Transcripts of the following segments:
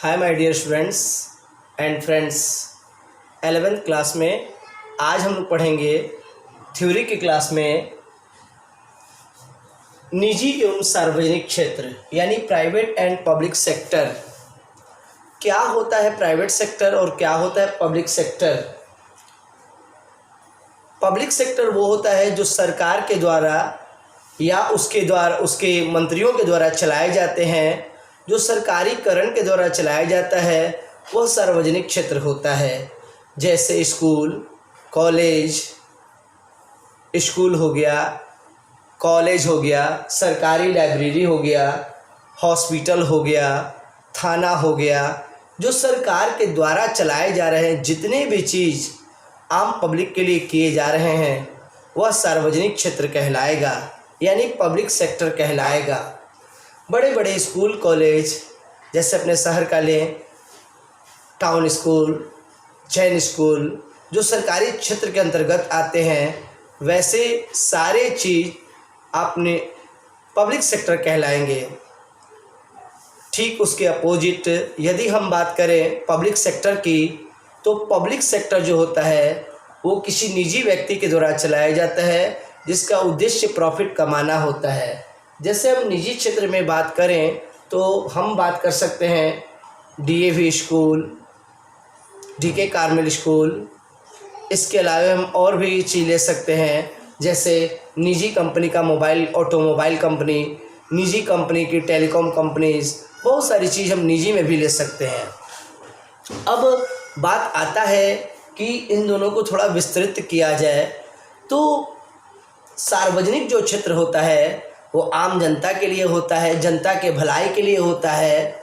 Hi my dear students and friends. 11th class में आज हम लोग पढ़ेंगे थ्योरी की क्लास में निजी एवं सार्वजनिक क्षेत्र यानी प्राइवेट एंड पब्लिक सेक्टर। क्या होता है प्राइवेट सेक्टर और क्या होता है पब्लिक सेक्टर। पब्लिक सेक्टर वो होता है जो सरकार के द्वारा या उसके मंत्रियों के द्वारा चलाए जाते हैं। जो सरकारीकरण के द्वारा चलाया जाता है वह सार्वजनिक क्षेत्र होता है। जैसे स्कूल हो गया, कॉलेज हो गया, सरकारी लाइब्रेरी हो गया, हॉस्पिटल हो गया, थाना हो गया। जो सरकार के द्वारा चलाए जा रहे हैं, जितने भी चीज़ आम पब्लिक के लिए किए जा रहे हैं वह सार्वजनिक क्षेत्र कहलाएगा यानी पब्लिक सेक्टर कहलाएगा। बड़े बड़े स्कूल कॉलेज जैसे अपने शहर का लें, टाउन स्कूल, जैन स्कूल, जो सरकारी क्षेत्र के अंतर्गत आते हैं, वैसे सारे चीज़ अपने पब्लिक सेक्टर कहलाएंगे। ठीक उसके अपोजिट यदि हम बात करें पब्लिक सेक्टर की, तो पब्लिक सेक्टर जो होता है वो किसी निजी व्यक्ति के द्वारा चलाया जाता है जिसका उद्देश्य प्रॉफिट कमाना होता है। जैसे हम निजी क्षेत्र में बात करें तो हम बात कर सकते हैं DAV school, DK Carmel school. इसके अलावा हम और भी चीज़ ले सकते हैं जैसे निजी कंपनी का ऑटोमोबाइल कंपनी, निजी कंपनी की टेलीकॉम कंपनीज, बहुत सारी चीज़ हम निजी में भी ले सकते हैं। अब बात आता है कि इन दोनों को थोड़ा विस्तृत किया जाए तो सार्वजनिक जो क्षेत्र होता है वो आम जनता के लिए होता है, जनता के भलाई के लिए होता है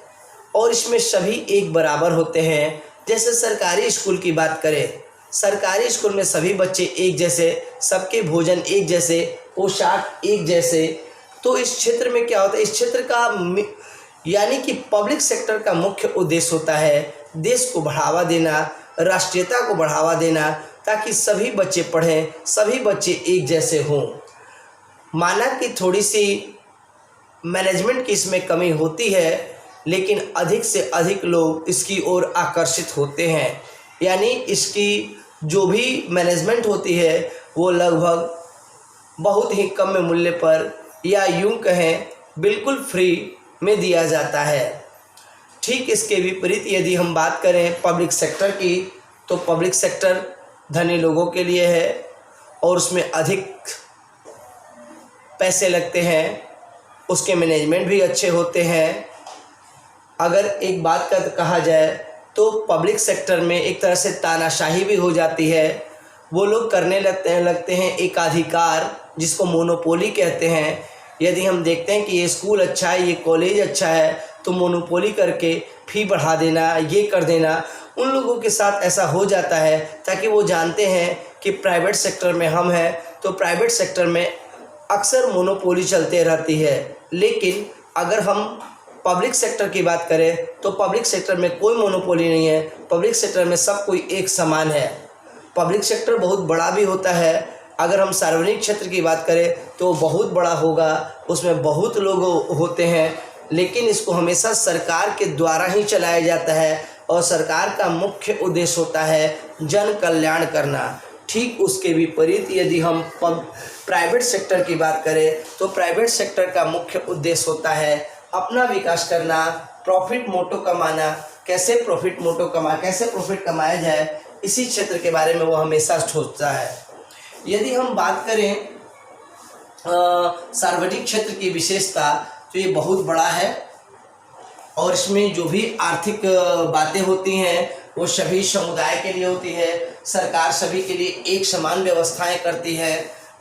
और इसमें सभी एक बराबर होते हैं। जैसे सरकारी स्कूल की बात करें, सरकारी स्कूल में सभी बच्चे एक जैसे, सबके भोजन एक जैसे, पोशाक एक जैसे। तो इस क्षेत्र में क्या होता है, इस क्षेत्र का यानी कि पब्लिक सेक्टर का मुख्य उद्देश्य होता है देश को बढ़ावा देना, राष्ट्रीयता को बढ़ावा देना, ताकि सभी बच्चे पढ़ें, सभी बच्चे एक जैसे हों। माना कि थोड़ी सी मैनेजमेंट की इसमें कमी होती है, लेकिन अधिक से अधिक लोग इसकी ओर आकर्षित होते हैं। यानी इसकी जो भी मैनेजमेंट होती है वो लगभग बहुत ही कम मूल्य पर या यूं कहें बिल्कुल फ्री में दिया जाता है। ठीक इसके विपरीत यदि हम बात करें पब्लिक सेक्टर की, तो पब्लिक सेक्टर धनी लोगों के लिए है और उसमें अधिक पैसे लगते हैं, उसके मैनेजमेंट भी अच्छे होते हैं। अगर एक बात का कहा जाए तो पब्लिक सेक्टर में एक तरह से तानाशाही भी हो जाती है। वो लोग करने लगते हैं एकाधिकार, जिसको मोनोपोली कहते हैं। यदि हम देखते हैं कि ये स्कूल अच्छा है, ये कॉलेज अच्छा है, तो मोनोपोली करके फ़ी बढ़ा देना, ये कर देना। उन लोगों के साथ ऐसा हो जाता है ताकि वो जानते हैं कि प्राइवेट सेक्टर में हम हैं, तो प्राइवेट सेक्टर में अक्सर मोनोपोली चलते रहती है। लेकिन अगर हम पब्लिक सेक्टर की बात करें तो पब्लिक सेक्टर में कोई मोनोपोली नहीं है। पब्लिक सेक्टर में सब कोई एक समान है। पब्लिक सेक्टर बहुत बड़ा भी होता है। अगर हम सार्वजनिक क्षेत्र की बात करें तो बहुत बड़ा होगा, उसमें बहुत लोग होते हैं, लेकिन इसको हमेशा सरकार के द्वारा ही चलाया जाता है और सरकार का मुख्य उद्देश्य होता है जन कल्याण करना। ठीक उसके विपरीत यदि हम प्राइवेट सेक्टर की बात करें तो प्राइवेट सेक्टर का मुख्य उद्देश्य होता है अपना विकास करना, प्रॉफिट मोटो कमाना। कैसे प्रॉफिट कमाया जाए, इसी क्षेत्र के बारे में वो हमेशा सोचता है। यदि हम बात करें सार्वजनिक क्षेत्र की विशेषता, तो ये बहुत बड़ा है और इसमें जो भी आर्थिक बातें होती हैं वो सभी समुदाय के लिए होती है। सरकार सभी के लिए एक समान व्यवस्थाएं करती है।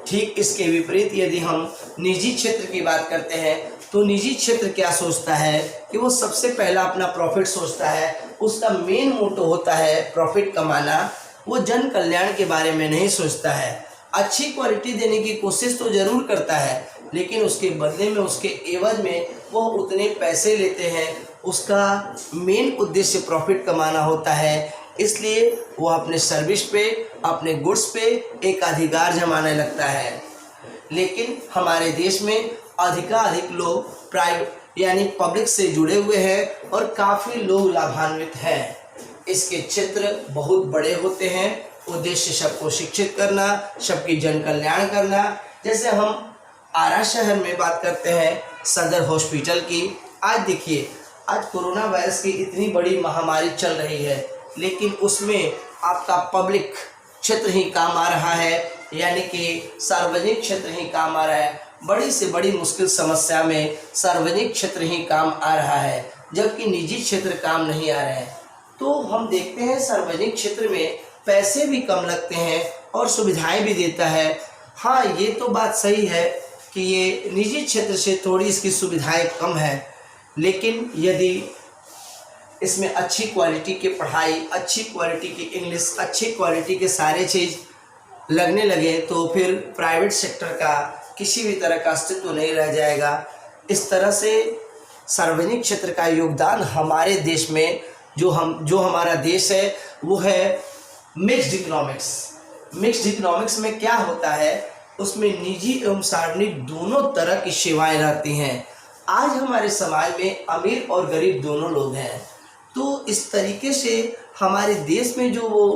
ठीक इसके विपरीत यदि हम निजी क्षेत्र की बात करते हैं तो निजी क्षेत्र क्या सोचता है कि वो सबसे पहला अपना प्रॉफिट सोचता है। उसका मेन मोटो होता है प्रॉफिट कमाना। वो जन कल्याण के बारे में नहीं सोचता है। अच्छी क्वालिटी देने की कोशिश तो ज़रूर करता है, लेकिन उसके बदले में, उसके एवज में वो उतने पैसे लेते हैं। उसका मेन उद्देश्य प्रॉफिट कमाना होता है, इसलिए वो अपने सर्विस पे, अपने गुड्स पे एक अधिकार जमाने लगता है। लेकिन हमारे देश में अधिकाधिक लोग यानी पब्लिक से जुड़े हुए हैं और काफ़ी लोग लाभान्वित हैं। इसके क्षेत्र बहुत बड़े होते हैं। उद्देश्य सबको शिक्षित करना, सबकी जन कल्याण करना। जैसे हम आरा शहर में बात करते हैं सदर हॉस्पिटल की। आज देखिए, आज कोरोना वायरस की इतनी बड़ी महामारी चल रही है, लेकिन उसमें आपका पब्लिक क्षेत्र ही काम आ रहा है, यानी कि सार्वजनिक क्षेत्र ही काम आ रहा है। बड़ी से बड़ी मुश्किल समस्या में सार्वजनिक क्षेत्र ही काम आ रहा है, जबकि निजी क्षेत्र काम नहीं आ रहे हैं। तो हम देखते हैं सार्वजनिक क्षेत्र में पैसे भी कम लगते हैं और सुविधाएं भी देता है। हाँ, ये तो बात सही है कि ये निजी क्षेत्र से थोड़ी इसकी सुविधाएं कम है, लेकिन यदि इसमें अच्छी क्वालिटी की पढ़ाई, अच्छी क्वालिटी की इंग्लिश, अच्छी क्वालिटी के सारे चीज़ लगने लगे तो फिर प्राइवेट सेक्टर का किसी भी तरह का अस्तित्व नहीं रह जाएगा। इस तरह से सार्वजनिक क्षेत्र का योगदान हमारे देश में जो हमारा देश है वो है मिक्स्ड इकोनॉमिक्स। मिक्स्ड इकोनॉमिक्स में क्या होता है, उसमें निजी एवं सार्वजनिक दोनों तरह की सेवाएं रहती हैं। आज हमारे समाज में अमीर और गरीब दोनों लोग हैं, तो इस तरीके से हमारे देश में जो वो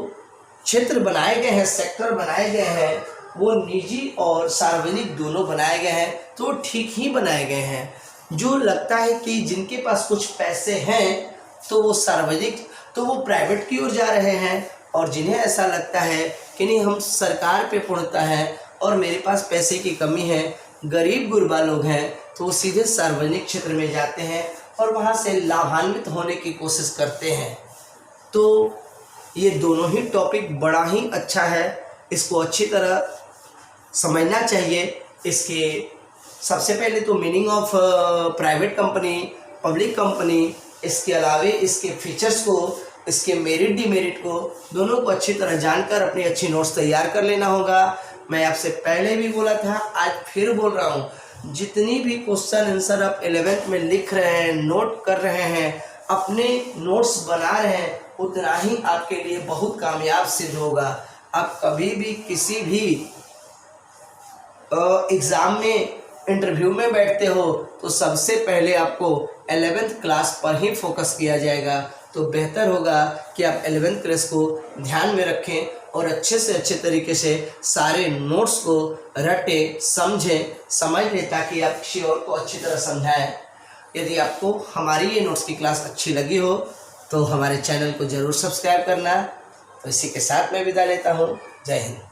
क्षेत्र बनाए गए हैं, सेक्टर बनाए गए हैं, वो निजी और सार्वजनिक दोनों बनाए गए हैं, तो ठीक ही बनाए गए हैं। जो लगता है कि जिनके पास कुछ पैसे हैं तो वो सार्वजनिक, तो वो प्राइवेट की ओर जा रहे हैं, और जिन्हें ऐसा लगता है कि नहीं हम सरकार पे पूर्णता है और मेरे पास पैसे की कमी है, गरीब गुरबा लोग हैं, तो वो सीधे सार्वजनिक क्षेत्र में जाते हैं और वहाँ से लाभान्वित होने की कोशिश करते हैं। तो ये दोनों ही टॉपिक बड़ा ही अच्छा है, इसको अच्छी तरह समझना चाहिए। इसके सबसे पहले तो meaning of private company, public company, इसके अलावे इसके फीचर्स को, इसके मेरिट डिमेरिट को दोनों को अच्छी तरह जानकर अपनी अच्छी नोट्स तैयार कर लेना होगा। मैं आपसे पहले भी बोला था, आज फिर बोल रहा हूँ, जितनी भी क्वेश्चन आंसर आप 11th में लिख रहे हैं, नोट कर रहे हैं, अपने नोट्स बना रहे हैं, उतना ही आपके लिए बहुत कामयाब सिद्ध होगा। आप कभी भी किसी भी एग्ज़ाम में, इंटरव्यू में बैठते हो तो सबसे पहले आपको 11th क्लास पर ही फोकस किया जाएगा। तो बेहतर होगा कि आप 11th क्लास को ध्यान में रखें और अच्छे से अच्छे तरीके से सारे नोट्स को रटें, समझें, समझ लें, ताकि आप किसी और को अच्छी तरह समझाएं। यदि आपको हमारी ये नोट्स की क्लास अच्छी लगी हो तो हमारे चैनल को ज़रूर सब्सक्राइब करना। तो इसी के साथ मैं विदा लेता हूँ। जय हिंद।